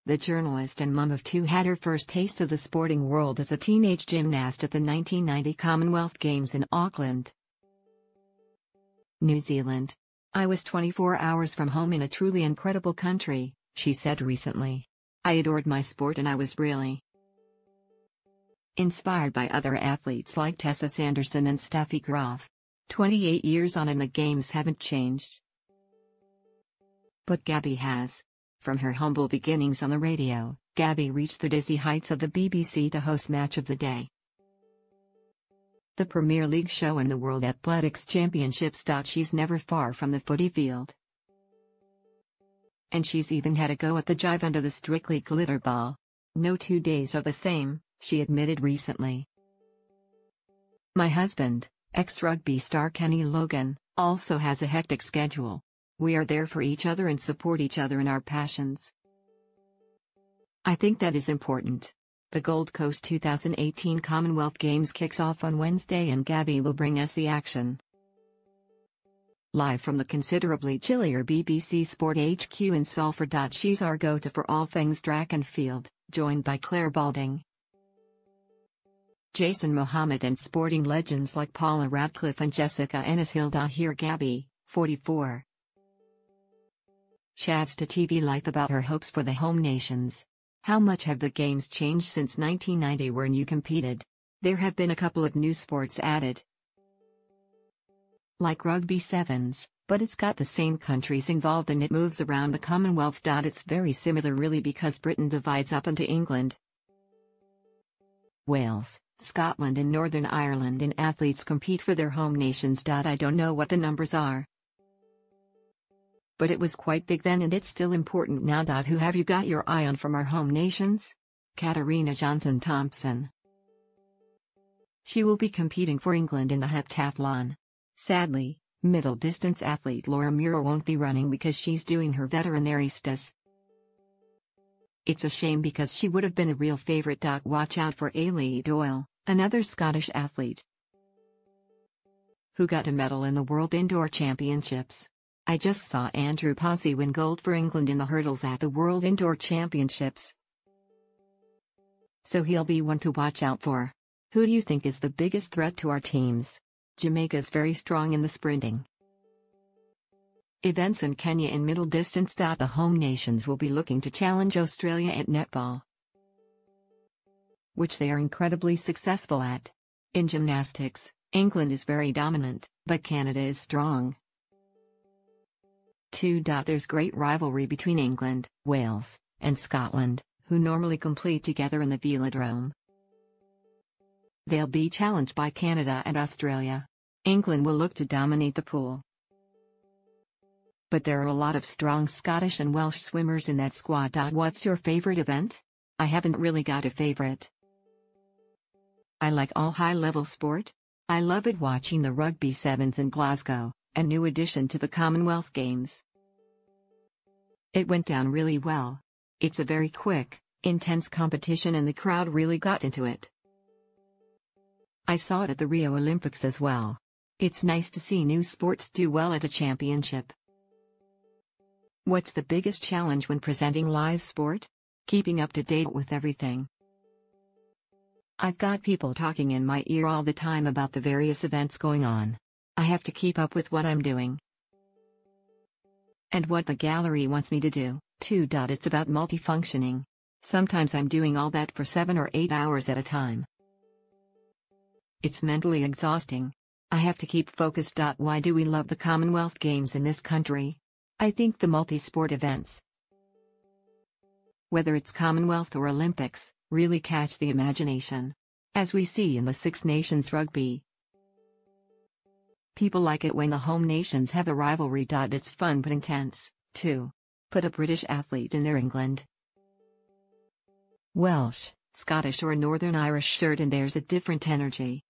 The journalist and mum of two had her first taste of the sporting world as a teenage gymnast at the 1990 Commonwealth Games in Auckland, New Zealand. "I was 24 hours from home in a truly incredible country," she said recently. "I adored my sport and I was really inspired by other athletes like Tessa Sanderson and Steffi Graf. 28 years on and the games haven't changed. But Gabby has. From her humble beginnings on the radio, Gabby reached the dizzy heights of the BBC to host Match of the Day, the Premier League show and the World Athletics Championships. She's never far from the footy field. And she's even had a go at the jive under the Strictly glitter ball. No 2 days are the same, she admitted recently. "My husband, ex-rugby star Gabby Logan, also has a hectic schedule. We are there for each other and support each other in our passions. I think that is important." The Gold Coast 2018 Commonwealth Games kicks off on Wednesday and Gabby will bring us the action. Live from the considerably chillier BBC Sport HQ in Salford. She's our go-to for all things track and field, joined by Claire Balding, Jason Mohammed and sporting legends like Paula Radcliffe and Jessica Ennis-Hill. Here Gabby, 44, chats to TV Life about her hopes for the home nations. "How much have the games changed since 1990 when you competed? There have been a couple of new sports added, like rugby sevens, but it's got the same countries involved and it moves around the Commonwealth. It's very similar really because Britain divides up into England, Wales, Scotland and Northern Ireland and athletes compete for their home nations. I don't know what the numbers are, but it was quite big then and it's still important now. Who have you got your eye on from our home nations?" Katarina Johnson-Thompson. She will be competing for England in the heptathlon. Sadly, middle-distance athlete Laura Muir won't be running because she's doing her veterinary studies. "It's a shame because she would have been a real favorite. Watch out for Ailey Doyle, another Scottish athlete who got a medal in the World Indoor Championships. I just saw Andrew Posey win gold for England in the hurdles at the World Indoor Championships. So he'll be one to watch out for." "Who do you think is the biggest threat to our teams?" "Jamaica's very strong in the sprinting events in Kenya in middle distance. The home nations will be looking to challenge Australia at netball, which they are incredibly successful at. In gymnastics, England is very dominant, but Canada is strong too. There's great rivalry between England, Wales, and Scotland, who normally compete together in the Velodrome. They'll be challenged by Canada and Australia. England will look to dominate the pool, but there are a lot of strong Scottish and Welsh swimmers in that squad. What's your favorite event?" "I haven't really got a favorite. I like all high-level sport. I love it watching the rugby sevens in Glasgow, a new addition to the Commonwealth Games. It went down really well. It's a very quick, intense competition and the crowd really got into it. I saw it at the Rio Olympics as well. It's nice to see new sports do well at a championship." "What's the biggest challenge when presenting live sport?" "Keeping up to date with everything. I've got people talking in my ear all the time about the various events going on. I have to keep up with what I'm doing and what the gallery wants me to do, too. It's about multifunctioning. Sometimes I'm doing all that for 7 or 8 hours at a time. It's mentally exhausting. I have to keep focused. Why do we love the Commonwealth Games in this country? I think the multi-sport events, whether it's Commonwealth or Olympics, really catch the imagination. As we see in the Six Nations rugby, people like it when the home nations have a rivalry. It's fun but intense, too. Put a British athlete in their England, Welsh, Scottish or Northern Irish shirt and there's a different energy."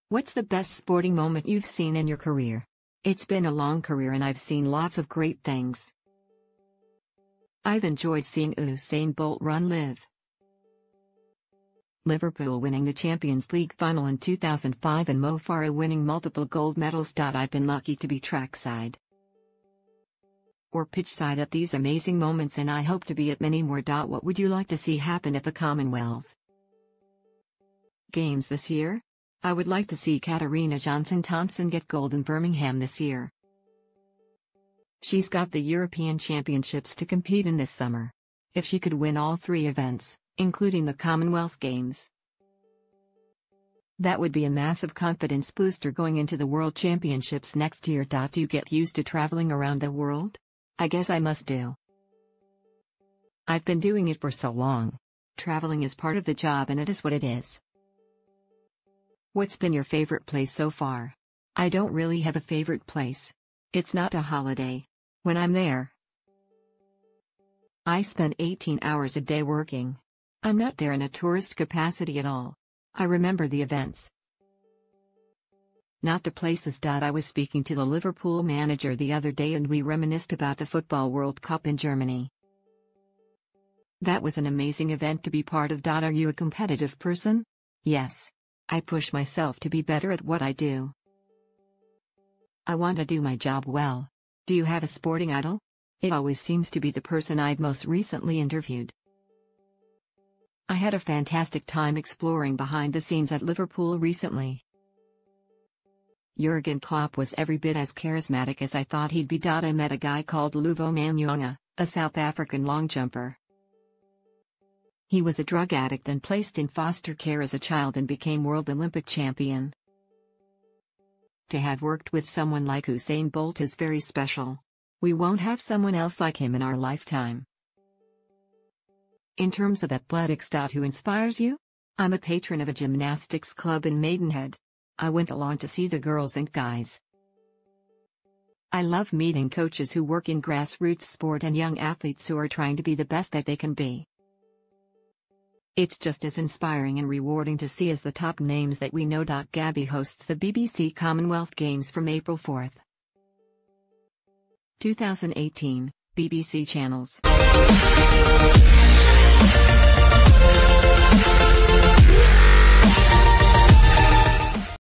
"What's the best sporting moment you've seen in your career?" "It's been a long career and I've seen lots of great things. I've enjoyed seeing Usain Bolt run live, Liverpool winning the Champions League final in 2005 and Mo Farah winning multiple gold medals. I've been lucky to be trackside or pitchside at these amazing moments, and I hope to be at many more. What would you like to see happen at the Commonwealth Games this year? I would like to see Katarina Johnson-Thompson get gold in Birmingham this year. She's got the European Championships to compete in this summer. If she could win all 3 events, including the Commonwealth Games, that would be a massive confidence booster going into the World Championships next year. Do you get used to traveling around the world? I guess I must do. I've been doing it for so long. Traveling is part of the job and it is what it is. What's been your favorite place so far? I don't really have a favorite place. It's not a holiday. When I'm there, I spend 18 hours a day working. I'm not there in a tourist capacity at all. I remember the events, not the places. I was speaking to the Liverpool manager the other day and we reminisced about the Football World Cup in Germany. That was an amazing event to be part of. Are you a competitive person? Yes. I push myself to be better at what I do. I want to do my job well. Do you have a sporting idol? It always seems to be the person I've most recently interviewed. I had a fantastic time exploring behind the scenes at Liverpool recently. Jurgen Klopp was every bit as charismatic as I thought he'd be. I met a guy called Luvo Manyonga, a South African long jumper. He was a drug addict and placed in foster care as a child and became world Olympic champion. To have worked with someone like Usain Bolt is very special. We won't have someone else like him in our lifetime. In terms of athletics, who inspires you? I'm a patron of a gymnastics club in Maidenhead. I went along to see the girls and guys. I love meeting coaches who work in grassroots sport and young athletes who are trying to be the best that they can be. It's just as inspiring and rewarding to see as the top names that we know. Gabby hosts the BBC Commonwealth Games from April 4th. 2018, BBC Channels.